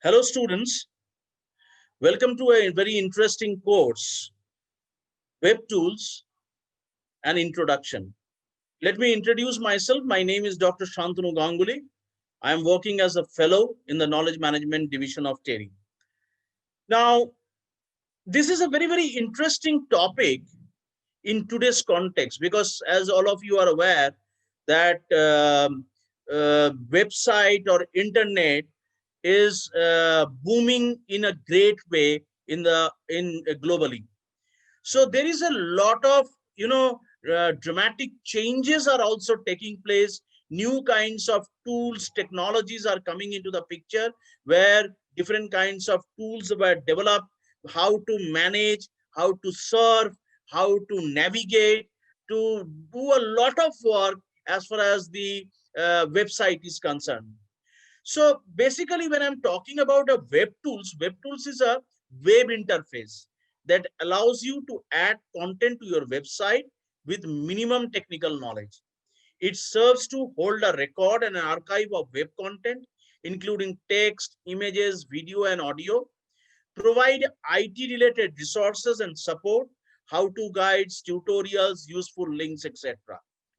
Hello students, welcome to a very interesting course, Web Tools and Introduction. Let me introduce myself. My name is Dr. Shantanu Ganguly. I am working as a fellow in the Knowledge Management Division of TERI. Now, this is a very interesting topic in today's context because as all of you are aware that website or internet is booming in a great way in globally. So there is a lot of dramatic changes are also taking place. New kinds of tools, technologies are coming into the picture where different kinds of tools were developed, how to manage, how to serve, how to navigate, to do a lot of work as far as the website is concerned. So basically, when I'm talking about a web tools is a web interface that allows you to add content to your website with minimum technical knowledge. It serves to hold a record and an archive of web content, including text, images, video, and audio, provide IT related resources and support, how-to guides, tutorials, useful links, etc.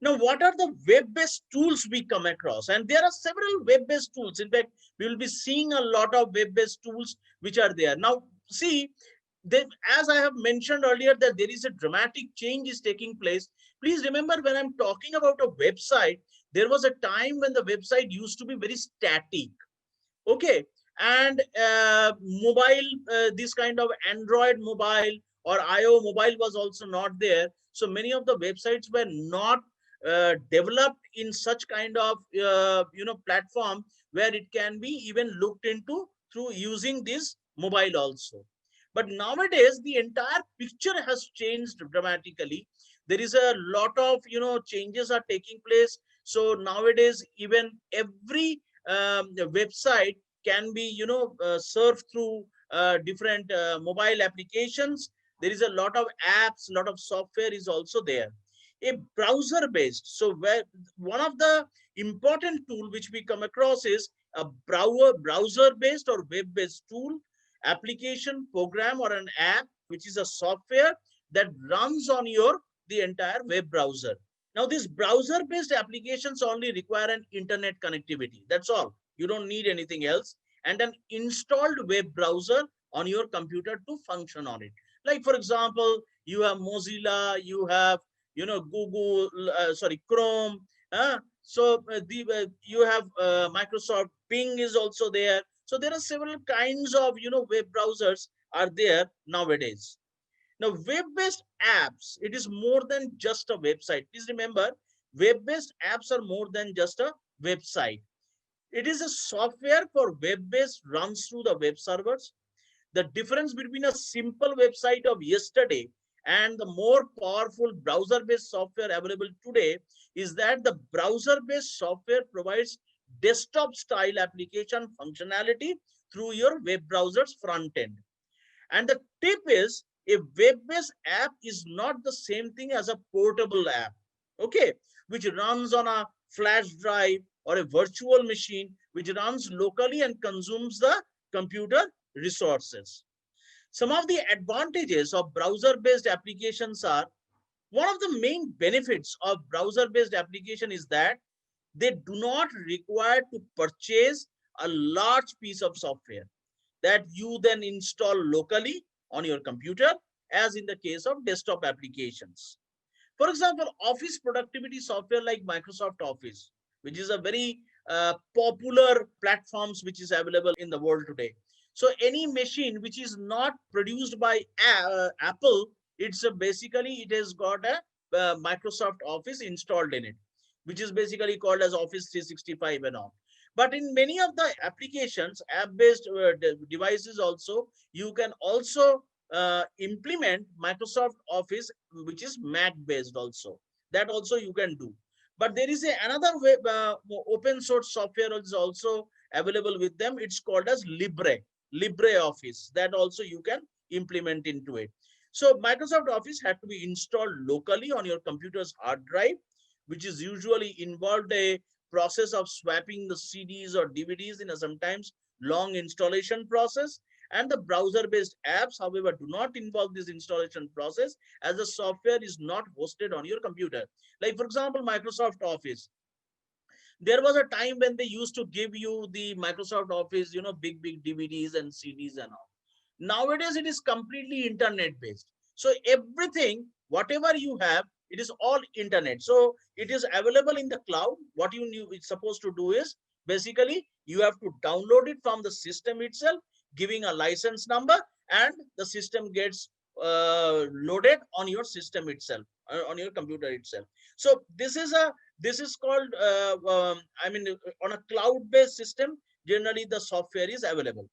Now, what are the web-based tools we come across? And there are several web-based tools. In fact, we will be seeing a lot of web-based tools which are there. Now, see, as I have mentioned earlier, that there is a dramatic change is taking place. Please remember, when I'm talking about a website, there was a time when the website used to be very static. Okay. And mobile, this kind of Android mobile or IO mobile was also not there. So many of the websites were not developed in such kind of platform where it can be even looked into through using this mobile also. But nowadays the entire picture has changed dramatically. There is a lot of changes are taking place. So nowadays even every website can be surfed through different mobile applications. There is a lot of apps, lot of software is also there. A browser based, so where one of the important tool which we come across is a browser based or web based tool, application, program, or an app which is a software that runs on your the entire web browser. Now, these browser-based applications only require an internet connectivity. That's all. You don't need anything else. And an installed web browser on your computer to function on it. Like, for example, you have Mozilla, you have, Google, Chrome. You have Microsoft Bing is also there. So there are several kinds of, web browsers are there nowadays. Now, web-based apps, it is more than just a website. Please remember, web-based apps are more than just a website. It is a software for web-based runs through the web servers. The difference between a simple website of yesterday and the more powerful browser-based software available today is that the browser-based software provides desktop-style application functionality through your web browser's front end. And the tip is, a web-based app is not the same thing as a portable app, okay, which runs on a flash drive or a virtual machine, which runs locally and consumes the computer resources. Some of the advantages of browser-based applications are, one of the main benefits of browser-based application is that they do not require to purchase a large piece of software that you then install locally on your computer, as in the case of desktop applications. For example, office productivity software like Microsoft Office, which is a very popular platforms which is available in the world today. So any machine which is not produced by Apple, it's basically it has got a Microsoft Office installed in it, which is basically called as Office 365 and all. But in many of the applications, app-based devices also, you can also implement Microsoft Office, which is Mac-based also. That also you can do. But there is another web, open source software is also available with them. It's called as LibreOffice. That also you can implement into it. So Microsoft Office had to be installed locally on your computer's hard drive, which is usually involved a process of swapping the CDs or DVDs in a sometimes long installation process. And the browser-based apps, however, do not involve this installation process, as the software is not hosted on your computer. Like for example, Microsoft Office. There was a time when they used to give you the Microsoft Office, big DVDs and CDs and all. Nowadays, it is completely internet based. So everything, whatever you have, it is all internet. So it is available in the cloud. What it's supposed to do is basically you have to download it from the system itself, giving a license number, and the system gets loaded on your system itself, on your computer itself. So this is called on a cloud based system. Generally, the software is available.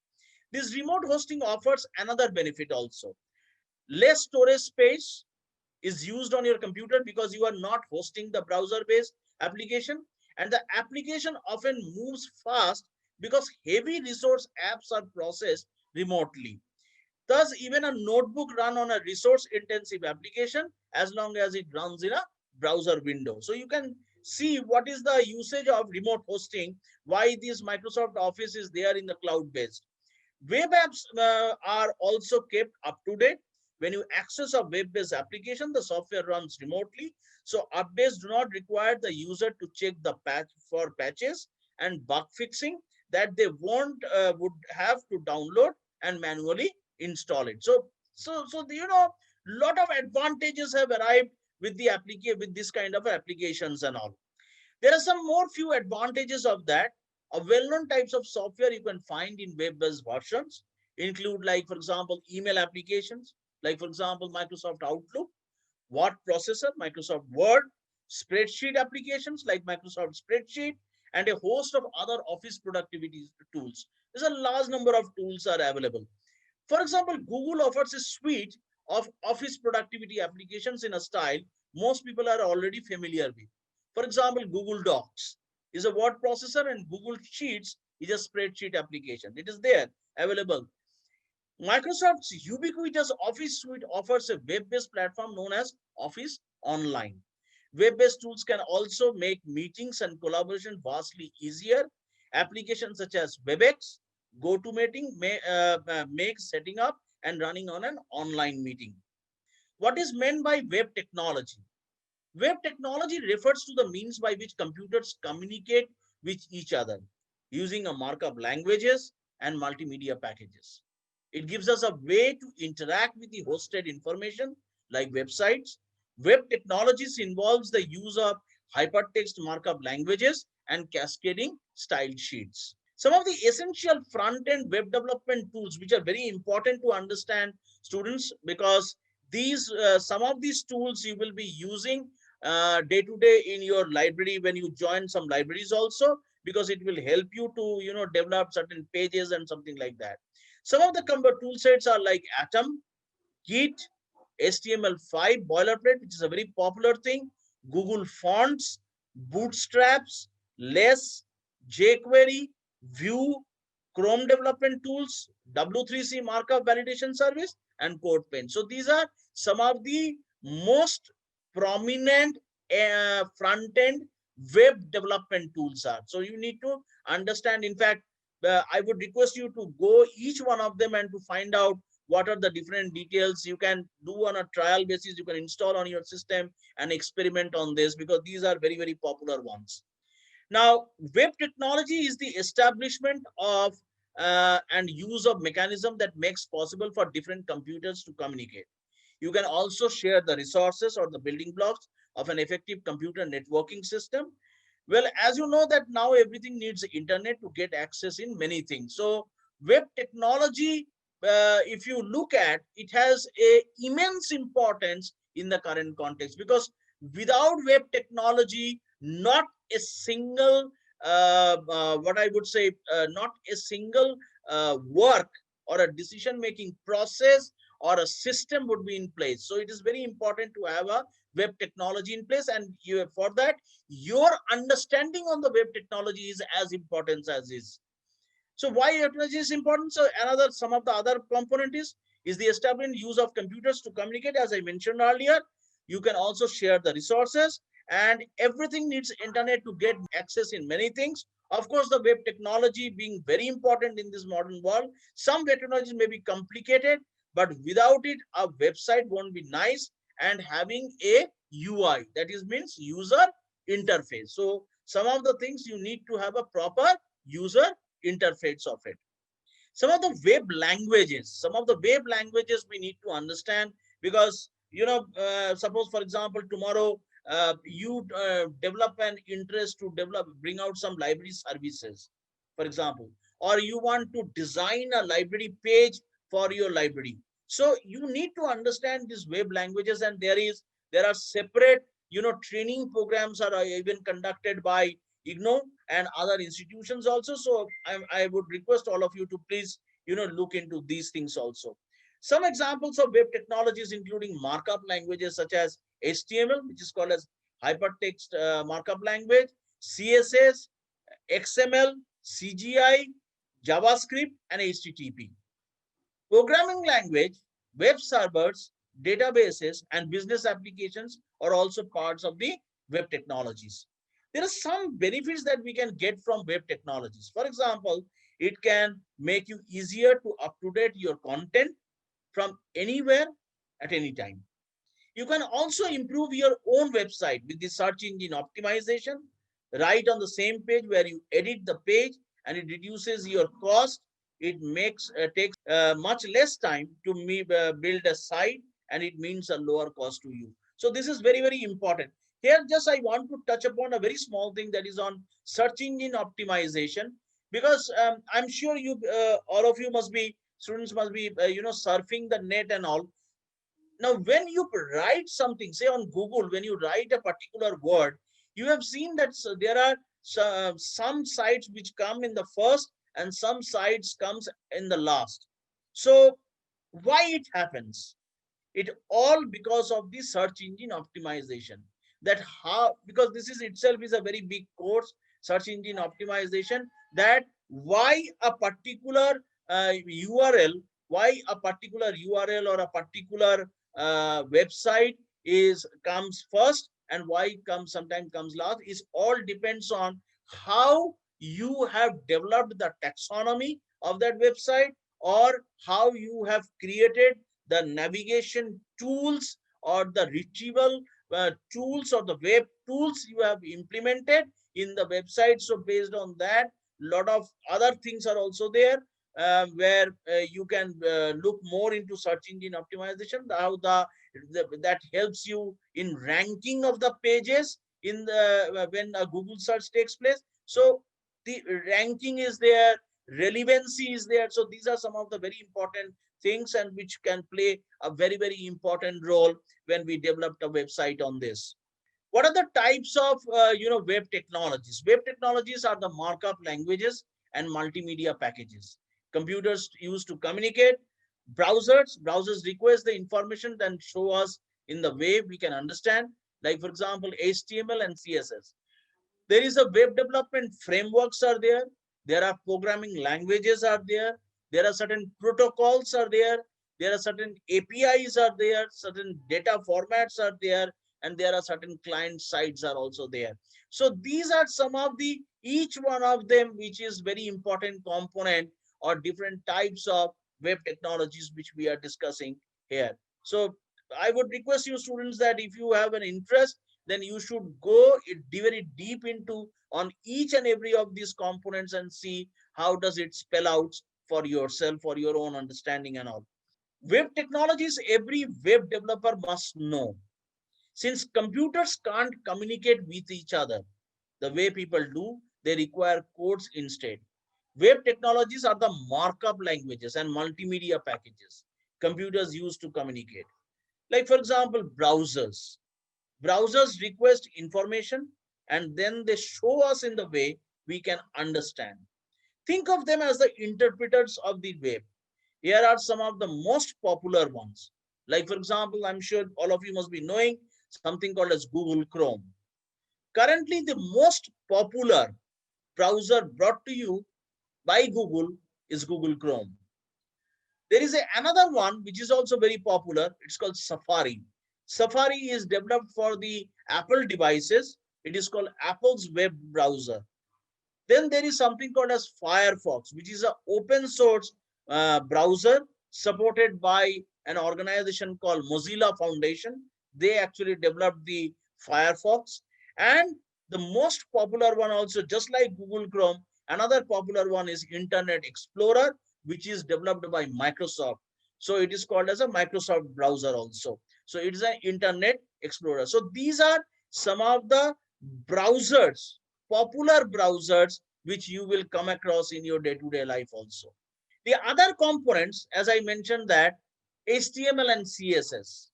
This remote hosting offers another benefit also. Less storage space is used on your computer because you are not hosting the browser-based application, and the application often moves fast because heavy resource apps are processed remotely. Thus, even a notebook run on a resource-intensive application as long as it runs in a browser window. So you can see what is the usage of remote hosting, why this Microsoft Office is there in the cloud-based. Web apps are also kept up to date. When you access a web-based application, the software runs remotely. So updates do not require the user to check the patch for patches and bug fixing that they would have to download and manually install it. So lot of advantages have arrived with the application, with this kind of applications and all. There are some more few advantages of that. A well-known types of software you can find in web-based versions include, like for example, email applications, like for example, Microsoft Outlook, word processor, Microsoft Word, spreadsheet applications like Microsoft Spreadsheet, and a host of other office productivity tools. There's a large number of tools are available. For example, Google offers a suite of office productivity applications in a style most people are already familiar with. For example, Google Docs is a word processor, and Google Sheets is a spreadsheet application. It is there available. Microsoft's ubiquitous Office suite offers a web-based platform known as Office Online. Web-based tools can also make meetings and collaboration vastly easier. Applications such as WebEx, GoToMeeting make setting up and running on an online meeting. What is meant by web technology? Web technology refers to the means by which computers communicate with each other using a markup languages and multimedia packages. It gives us a way to interact with the hosted information like websites. Web technologies involves the use of hypertext markup languages and cascading style sheets. Some of the essential front-end web development tools which are very important to understand, students, because these some of these tools you will be using day to day in your library when you join some libraries also, because it will help you to develop certain pages and something like that. Some of the tool sets are like Atom, Git, HTML5 boilerplate, which is a very popular thing, Google Fonts, Bootstraps, Less, jQuery, Vue, Chrome development tools, W3C markup validation service, and CodePen. So these are some of the most prominent front-end web development tools are. So you need to understand. In fact, I would request you to go each one of them and to find out what are the different details. You can do on a trial basis. You can install on your system and experiment on this, because these are very, very popular ones. Now, web technology is the establishment of and use of mechanism that makes possible for different computers to communicate. You can also share the resources or the building blocks of an effective computer networking system. Well, as you know that now everything needs the internet to get access in many things. So web technology, if you look at, it has a immense importance in the current context, because without web technology, not a single, what I would say, not a single work or a decision-making process or a system would be in place. So it is very important to have a web technology in place, and for that, your understanding on the web technology is as important as is. So why technology is important? So some of the other component is the established use of computers to communicate. As I mentioned earlier, you can also share the resources, and everything needs internet to get access in many things. Of course, the web technology being very important in this modern world. Some web technologies may be complicated, but without it, a website won't be nice and having a UI, that is means user interface. So some of the things you need to have a proper user interface of it. Some of the web languages we need to understand, because suppose for example tomorrow you develop an interest to bring out some library services, for example, or you want to design a library page for your library. So you need to understand these web languages, and there are separate training programs are even conducted by IGNO and other institutions also. So I would request all of you to please look into these things also. Some examples of web technologies including markup languages such as HTML, which is called as hypertext markup language, CSS, XML, CGI, JavaScript, and HTTP. Programming language, web servers, databases, and business applications are also parts of the web technologies. There are some benefits that we can get from web technologies. For example, it can make you easier to up-to-date your content from anywhere at any time. You can also improve your own website with the search engine optimization right on the same page where you edit the page, and it reduces your cost. It takes much less time to build a site, and it means a lower cost to you. So this is very, very important. Here, just I want to touch upon a very small thing, that is on search engine optimization, because I'm sure all of you must be students must be surfing the net and all. Now, when you write something, say on Google, when you write a particular word, you have seen that there are some sites which come in the first and some sites comes in the last. So why it happens? It all because of the search engine optimization. That how, because this is itself is a very big course, search engine optimization, that why a particular URL, or a particular website comes first and why sometimes comes last, is all depends on how you have developed the taxonomy of that website, or how you have created the navigation tools or the retrieval tools or the web tools you have implemented in the website. So based on that, lot of other things are also there, where you can look more into search engine optimization, how that helps you in ranking of the pages in the when a Google search takes place. So the ranking is there, relevancy is there. So these are some of the very important things, and which can play a very, very important role when we developed a website on this. What are the types of web technologies? Web technologies are the markup languages and multimedia packages computers use to communicate. Browsers request the information, then show us in the way we can understand, like for example HTML and CSS. There is a web development frameworks are there. There are programming languages are there. There are certain protocols are there. There are certain APIs are there. Certain data formats are there, and there are certain client sites are also there. So these are some of the each one of them, which is very important component or different types of web technologies which we are discussing here. So I would request you students that if you have an interest, then you should go very deep into on each and every of these components and see how does it spell out for yourself, for your own understanding and all. Web technologies, every web developer must know. Since computers can't communicate with each other the way people do, they require codes instead. Web technologies are the markup languages and multimedia packages computers use to communicate. Like for example, browsers. Browsers request information and then they show us in the way we can understand. Think of them as the interpreters of the web. Here are some of the most popular ones. Like for example, I'm sure all of you must be knowing something called as Google Chrome. Currently, the most popular browser brought to you by Google is Google Chrome. There is another one which is also very popular. It's called Safari. Safari is developed for the Apple devices. It is called Apple's web browser. Then there is something called as Firefox, which is an open source browser supported by an organization called Mozilla Foundation. They actually developed the Firefox. And the most popular one also, just like Google Chrome, another popular one is Internet Explorer, which is developed by Microsoft. So it is called as a Microsoft browser also. So it is an Internet Explorer. So these are some of the browsers, popular browsers, which you will come across in your day-to-day life also. The other components, as I mentioned, that HTML and CSS.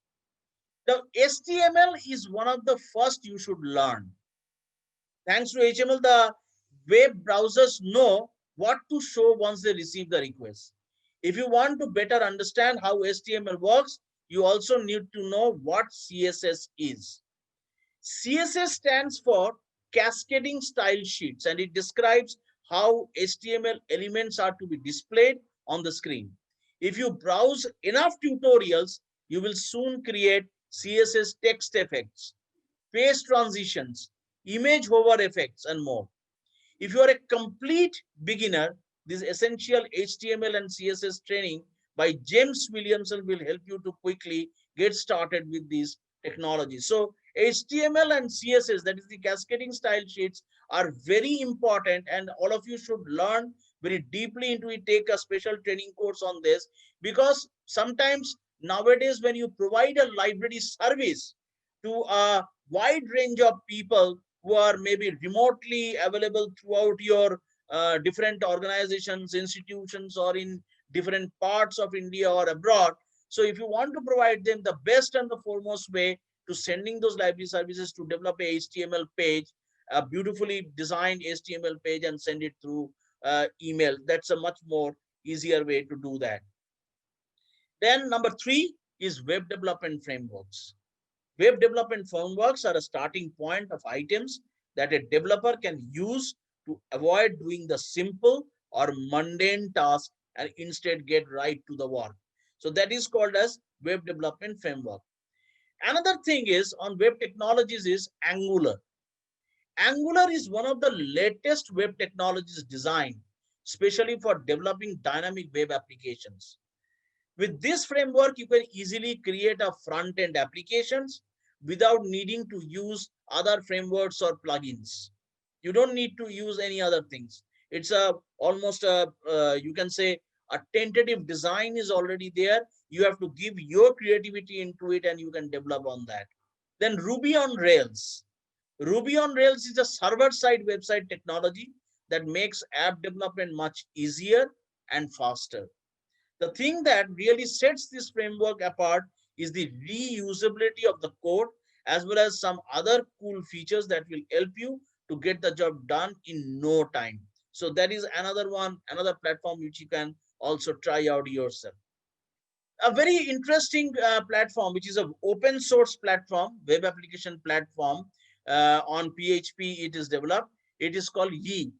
The HTML is one of the first you should learn. Thanks to HTML, the web browsers know what to show once they receive the request. If you want to better understand how HTML works, you also need to know what CSS is. CSS stands for cascading style sheets, and it describes how HTML elements are to be displayed on the screen. If you browse enough tutorials, you will soon create CSS text effects, page transitions, image hover effects, and more. If you are a complete beginner, this essential HTML and CSS training by James Williamson will help you to quickly get started with these technologies. So HTML and CSS, that is the cascading style sheets, are very important, and all of you should learn very deeply into it. Take a special training course on this, because sometimes nowadays when you provide a library service to a wide range of people who are maybe remotely available throughout your different organizations, institutions, or in different parts of India or abroad. So if you want to provide them the best and the foremost way to sending those library services to develop a HTML page, a beautifully designed HTML page, and send it through email, that's a much more easier way to do that. Then number 3 is web development frameworks. Web development frameworks are a starting point of items that a developer can use to avoid doing the simple or mundane task and instead get right to the work. So that is called as web development framework. Another thing is on web technologies is Angular. Angular is one of the latest web technologies designed especially for developing dynamic web applications. With this framework, you can easily create a front-end applications without needing to use other frameworks or plugins. You don't need to use any other things. It's a almost a you can say a tentative design is already there. You have to give your creativity into it, and you can develop on that. Then Ruby on Rails. Ruby on Rails is a server-side website technology that makes app development much easier and faster. The thing that really sets this framework apart is the reusability of the code, as well as some other cool features that will help you to get the job done in no time. So that is another one, another platform which you can also try out yourself. A very interesting platform, which is an open source platform, web application platform on PHP, it is developed. It is called Yi.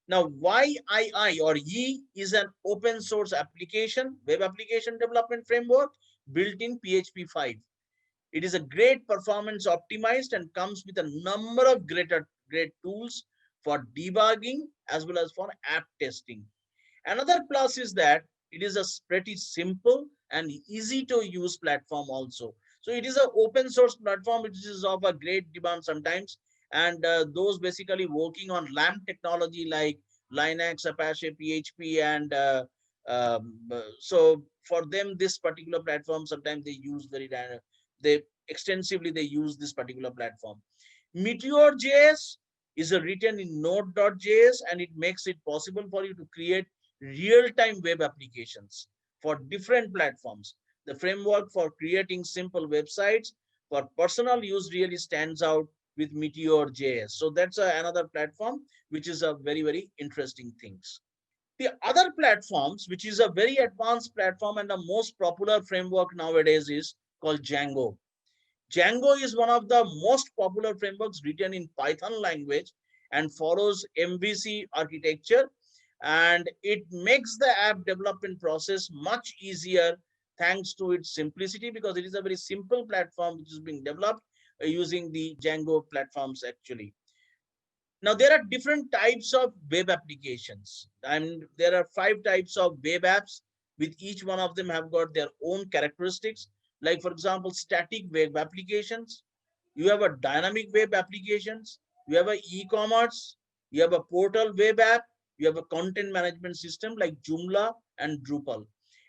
Now, YII or Yi is an open source application, web application development framework built in PHP 5. It is a great performance optimized and comes with a number of great tools for debugging as well as for app testing. Another plus is that it is a pretty simple and easy to use platform also. So it is an open source platform which is of a great demand sometimes, and those basically working on LAMP technology like Linux, Apache, PHP, and so for them this particular platform sometimes they use they extensively they use this particular platform. Meteor.js is written in Node.js, and it makes it possible for you to create real-time web applications for different platforms. The framework for creating simple websites for personal use really stands out with Meteor.js. So that's another platform which is a very interesting things. The other platforms, which is a very advanced platform and the most popular framework nowadays, is called Django. Django is one of the most popular frameworks written in Python language and follows MVC architecture, and it makes the app development process much easier thanks to its simplicity, because it is a very simple platform which is being developed using the Django platforms actually. Now, there are different types of web applications. And there are 5 types of web apps, with each one of them have got their own characteristics. Like, for example, static web applications. You have a dynamic web applications. You have a e-commerce. You have a portal web app. You have a content management system like Joomla and Drupal.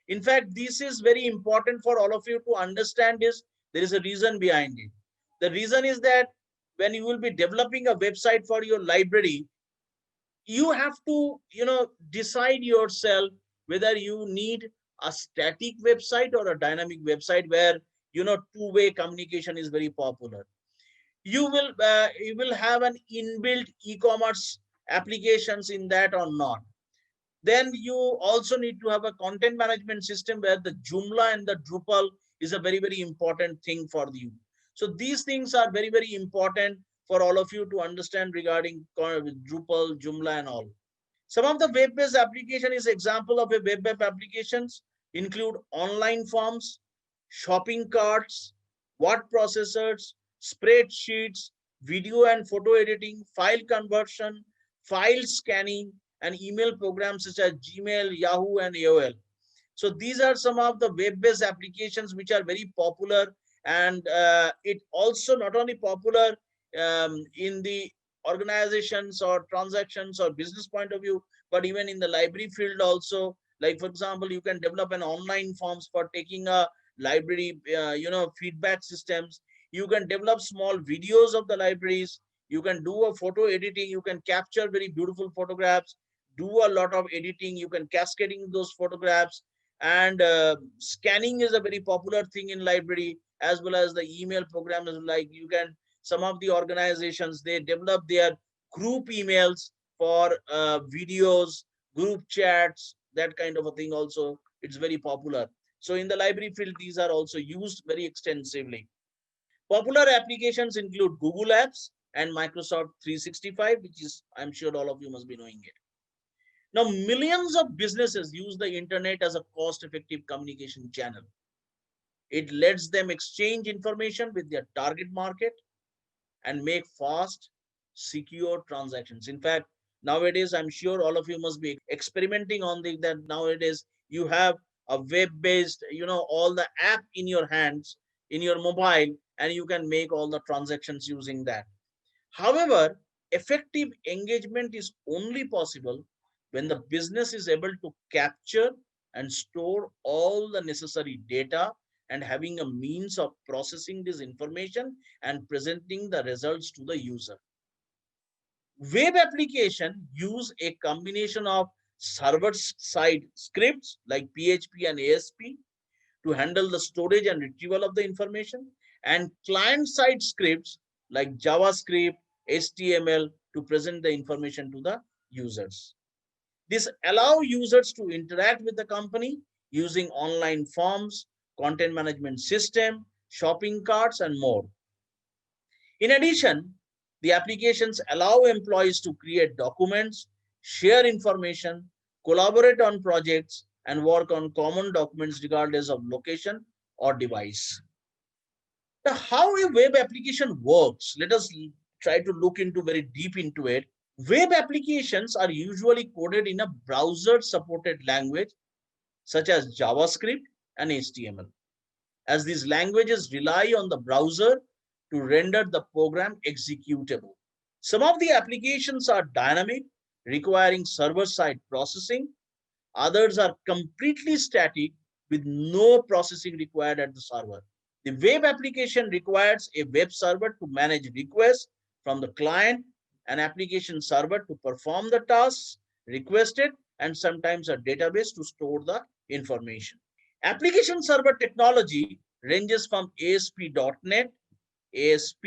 In fact, this is very important for all of you to understand this. There is a reason behind it. The reason is that when you will be developing a website for your library, you have to, decide yourself whether you need a static website or a dynamic website where, two-way communication is very popular. You will have an inbuilt e-commerce applications in that or not. Then you also need to have a content management system where the Joomla and the Drupal is a very, very important thing for you. So these things are very, very important for all of you to understand regarding Drupal, Joomla and all. Some of the web-based application is example of a web app applications include online forms, shopping carts, word processors, spreadsheets, video and photo editing, file conversion, file scanning, and email programs such as Gmail, Yahoo, and AOL. So these are some of the web-based applications which are very popular, and it also not only popular in the organizations or transactions or business point of view, but even in the library field also. Like, for example, you can develop an online forms for taking a library, feedback systems. You can develop small videos of the libraries. You can do a photo editing. You can capture very beautiful photographs, do a lot of editing. You can cascading those photographs, and scanning is a very popular thing in library, as well as the email programs. Like, you can, some of the organizations, they develop their group emails for videos, group chats, that kind of a thing also. It's very popular. So in the library field, these are also used very extensively. Popular applications include Google Apps and Microsoft 365, which is, I'm sure all of you must be knowing it. Now, millions of businesses use the internet as a cost-effective communication channel. It lets them exchange information with their target market and make fast, secure transactions. In fact, nowadays, I'm sure all of you must be experimenting on that nowadays you have a web-based, all the app in your hands, in your mobile, and you can make all the transactions using that. However, effective engagement is only possible when the business is able to capture and store all the necessary data, and having a means of processing this information and presenting the results to the user. Web application use a combination of server-side scripts like PHP and ASP to handle the storage and retrieval of the information, and client-side scripts like JavaScript, HTML to present the information to the users. This allows users to interact with the company using online forms, content management system, shopping carts, and more. In addition, the applications allow employees to create documents, share information, collaborate on projects, and work on common documents regardless of location or device. Now, how a web application works, let us try to look into very deep into it. Web applications are usually coded in a browser-supported language such as JavaScript and HTML, as these languages rely on the browser to render the program executable. Some of the applications are dynamic, requiring server-side processing. Others are completely static with no processing required at the server. The web application requires a web server to manage requests from the client, an application server to perform the tasks requested, and sometimes a database to store the information. Application server technology ranges from ASP.NET, ASP,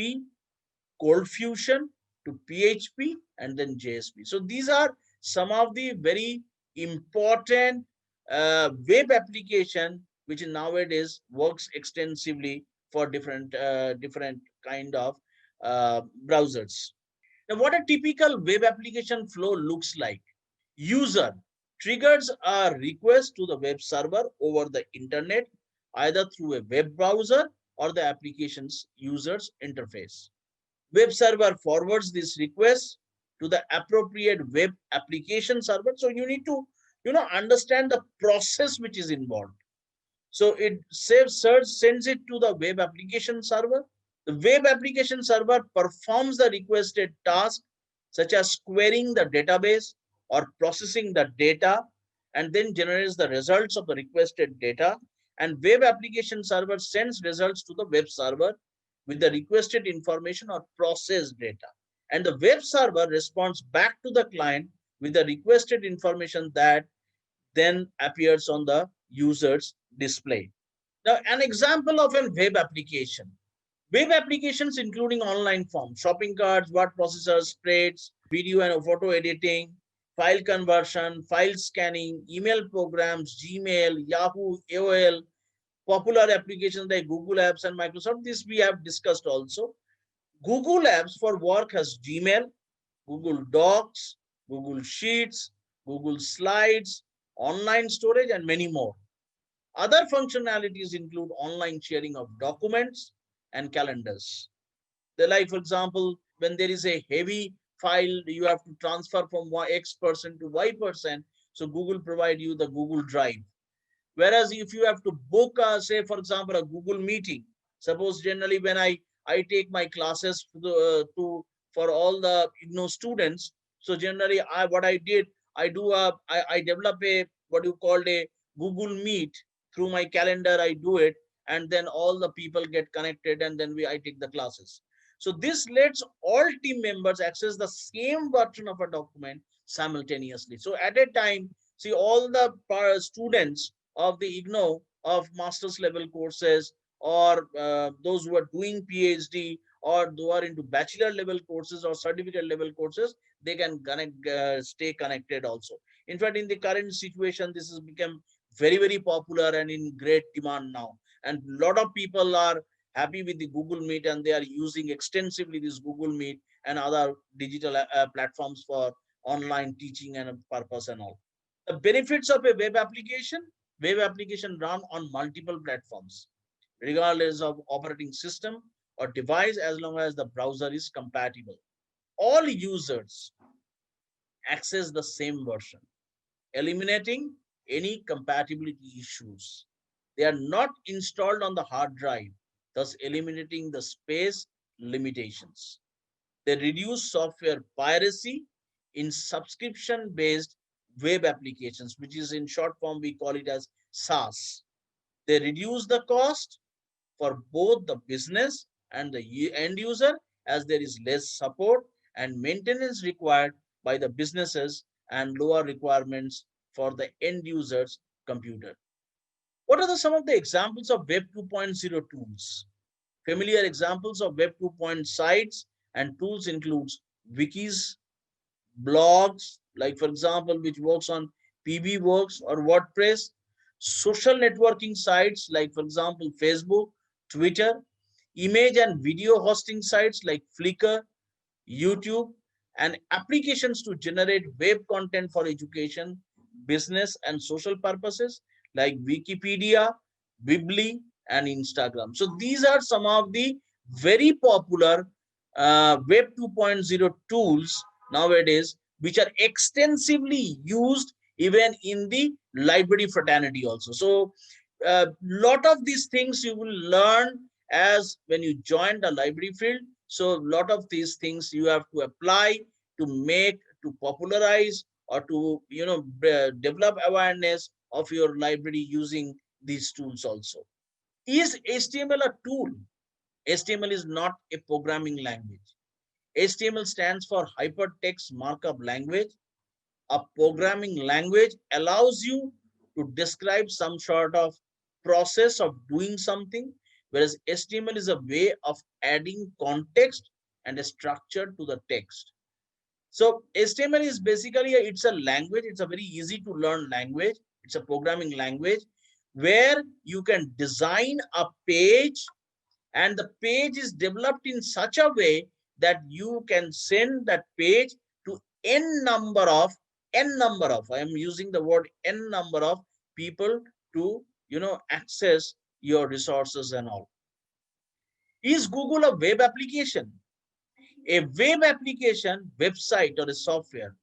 Cold Fusion to PHP, and then JSP. So these are some of the very important web application which nowadays works extensively for different kind of browsers. Now, what a typical web application flow looks like. User triggers a request to the web server over the internet, either through a web browser or the application's user's interface. Web server forwards this request to the appropriate web application server. So you need to, understand the process which is involved. So it saves search, sends it to the web application server. The web application server performs the requested task, such as querying the database or processing the data, and then generates the results of the requested data. And web application server sends results to the web server with the requested information or processed data. And the web server responds back to the client with the requested information that then appears on the user's display. Now, an example of a web application. Web applications including online forms, shopping carts, word processors, spreads, video and photo editing, file conversion, file scanning, email programs, Gmail, Yahoo, AOL, popular applications like Google Apps and Microsoft. This we have discussed also. Google Apps for work has Gmail, Google Docs, Google Sheets, Google Slides, online storage, and many more. Other functionalities include online sharing of documents and calendars. They like, for example, when there is a heavy file you have to transfer from X person to Y person, so Google provide you the Google Drive. Whereas if you have to book, say, for example, a Google meeting, suppose generally when I take my classes for all the students, so generally what I did, I develop a what you call a Google Meet through my calendar. I do it, and then all the people get connected, and then I take the classes. So this lets all team members access the same version of a document simultaneously. So at a time, see, all the students of the IGNOU of master's level courses, or those who are doing PhD, or who are into bachelor level courses or certificate level courses, they can stay connected also. In fact, in the current situation, this has become very, very popular and in great demand now. And a lot of people are happy with the Google Meet, and they are using extensively this Google Meet and other digital platforms for online teaching and purpose and all. The benefits of a web application run on multiple platforms, regardless of operating system or device, as long as the browser is compatible. All users access the same version, eliminating any compatibility issues. They are not installed on the hard drive, thus eliminating the space limitations. They reduce software piracy in subscription-based web applications, which is in short form, we call it as SaaS. They reduce the cost for both the business and the end user, as there is less support and maintenance required by the businesses and lower requirements for the end user's computer. What are some of the examples of Web 2.0 tools? Familiar examples of Web 2.0 sites and tools includes wikis, blogs, like for example, which works on PBWorks or WordPress, social networking sites like for example, Facebook, Twitter, image and video hosting sites like Flickr, YouTube, and applications to generate web content for education, business, and social purposes like Wikipedia, Weebly, and Instagram. So these are some of the very popular Web 2.0 tools nowadays, which are extensively used even in the library fraternity also. So a lot of these things you will learn as when you join the library field. So a lot of these things you have to apply to make, to popularize, or to develop awareness of your library using these tools also. Is HTML a tool? HTML is not a programming language. HTML stands for Hypertext Markup Language. A programming language allows you to describe some sort of process of doing something, whereas HTML is a way of adding context and a structure to the text. So HTML is basically it's a language. It's a very easy to learn language. It's a programming language where you can design a page, and the page is developed in such a way that you can send that page to n number of, I am using the word n number of people to access your resources and all. Is Google a web application? A web application, website or a software.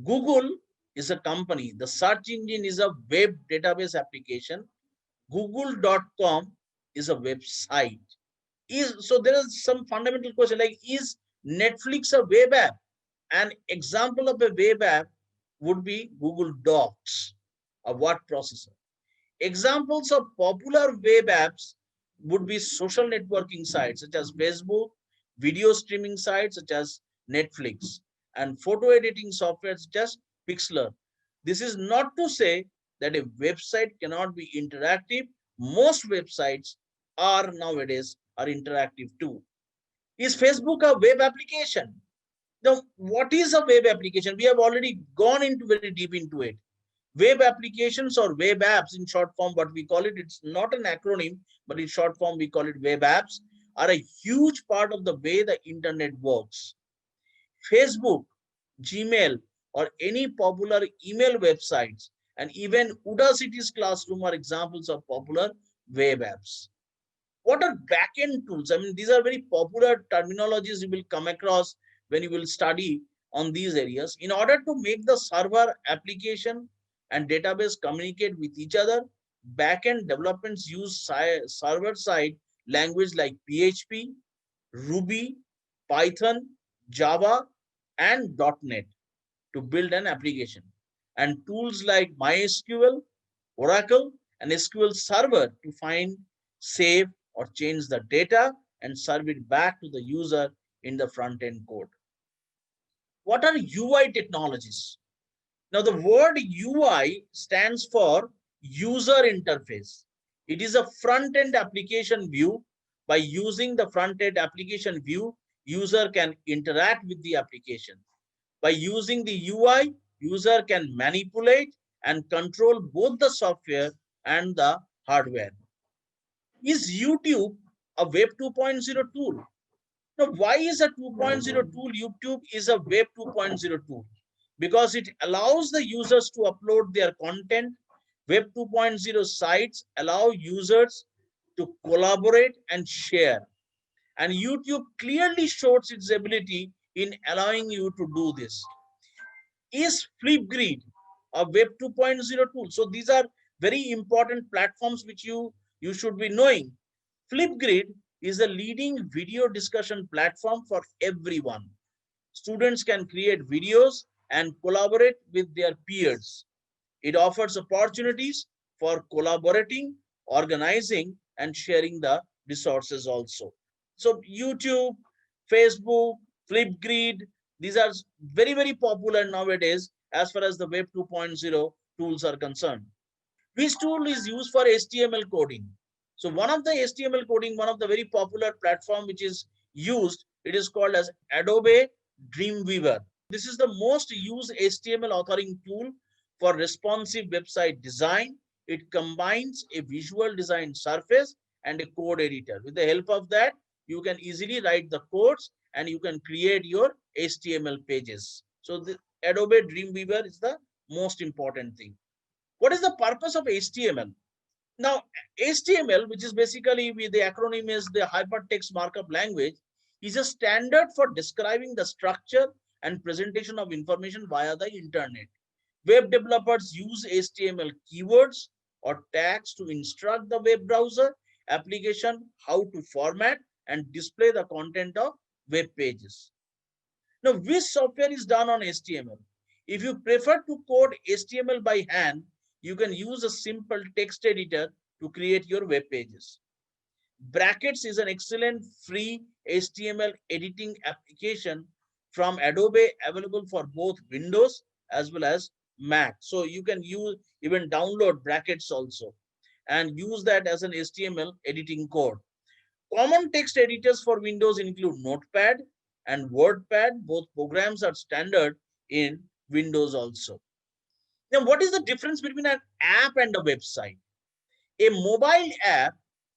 Google is a company. The search engine is a web database application. Google.com is a website. So there is some fundamental question like, is Netflix a web app? An example of a web app would be Google Docs, a word processor. Examples of popular web apps would be social networking sites such as Facebook, video streaming sites such as Netflix, and photo editing software such as Pixlr. This is not to say that a website cannot be interactive. Most websites are nowadays are interactive too. Is Facebook a web application? Now, what is a web application? We have already gone into very deep into it. Web applications or web apps in short form, what we call it, it's not an acronym, but in short form, we call it web apps, are a huge part of the way the internet works. Facebook, Gmail, or any popular email websites, and even Udacity's Classroom are examples of popular web apps. What are backend tools? I mean, these are very popular terminologies you will come across when you will study on these areas. In order to make the server, application, and database communicate with each other, backend developments use server-side language like PHP, Ruby, Python, Java, and .NET to build an application. And tools like MySQL, Oracle, and SQL Server to find, save, or change the data and serve it back to the user in the front-end code. What are UI technologies? Now, the word UI stands for user interface. It is a front-end application view. By using the front-end application view, user can interact with the application. By using the UI, user can manipulate and control both the software and the hardware. Is YouTube a Web 2.0 tool? Now, why is a 2.0 tool? YouTube is a Web 2.0 tool because it allows the users to upload their content. Web 2.0 sites allow users to collaborate and share. And YouTube clearly shows its ability in allowing you to do this. Is Flipgrid a Web 2.0 tool? So these are very important platforms which you should be knowing. Flipgrid is a leading video discussion platform for everyone. Students can create videos and collaborate with their peers. It offers opportunities for collaborating, organizing, and sharing the resources also. So YouTube, Facebook, Flipgrid, these are very, very popular nowadays as far as the Web 2.0 tools are concerned. Which tool is used for HTML coding? So one of the HTML coding, one of the very popular platform which is used, it is called as Adobe Dreamweaver. This is the most used HTML authoring tool for responsive website design. It combines a visual design surface and a code editor. With the help of that, you can easily write the codes and you can create your HTML pages. So the Adobe Dreamweaver is the most important thing. What is the purpose of HTML? Now, HTML, which is basically the acronym is the Hypertext Markup Language, is a standard for describing the structure and presentation of information via the internet. Web developers use HTML keywords or tags to instruct the web browser application how to format and display the content of web pages. Now, which software is done on HTML? If you prefer to code HTML by hand, you can use a simple text editor to create your web pages. Brackets is an excellent free HTML editing application from Adobe, available for both Windows as well as Mac. So you can even download Brackets also and use that as an HTML editing code. Common text editors for Windows include Notepad and WordPad. Both programs are standard in Windows also. Now, what is the difference between an app and a website? A mobile app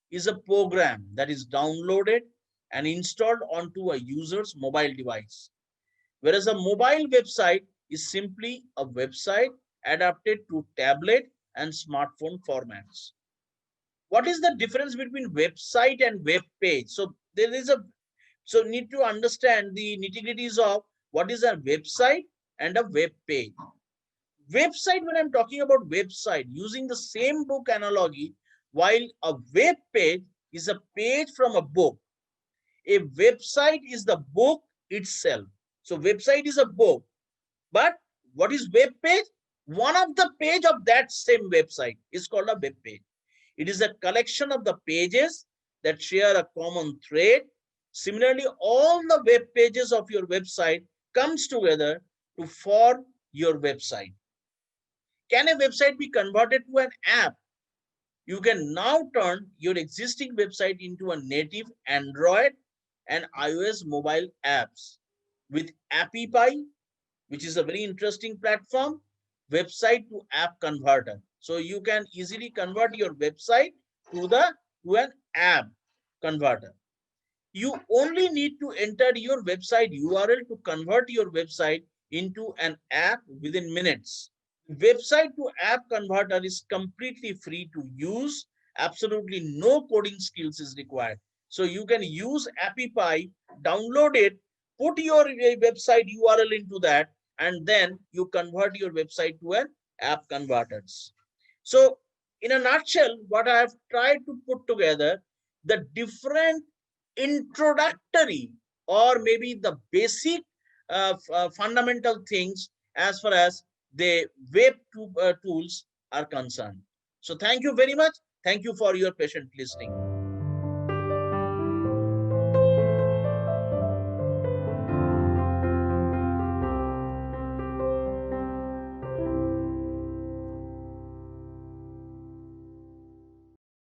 is a program that is downloaded and installed onto a user's mobile device, whereas a mobile website is simply a website adapted to tablet and smartphone formats. What is the difference between website and web page? So there is a So need to understand the nitty-gritties of what is a website and a web page. Website, when I'm talking about website, using the same book analogy, while a web page is a page from a book, a website is the book itself. So website is a book, but what is web page? One of the page of that same website is called a web page. It is a collection of the pages that share a common thread. Similarly, all the web pages of your website comes together to form your website. Can a website be converted to an app? You can now turn your existing website into a native Android and iOS mobile apps with AppyPie, which is a very interesting platform, website to app converter. So you can easily convert your website to an app converter. You only need to enter your website URL to convert your website into an app within minutes. Website to app converter is completely free to use. Absolutely no coding skills is required. So you can use AppyPie, download it, put your website URL into that, and then you convert your website to an app converters. So in a nutshell, what I have tried to put together, the different introductory or maybe the basic fundamental things as far as the tools are concerned. So thank you very much. Thank you for your patient listening.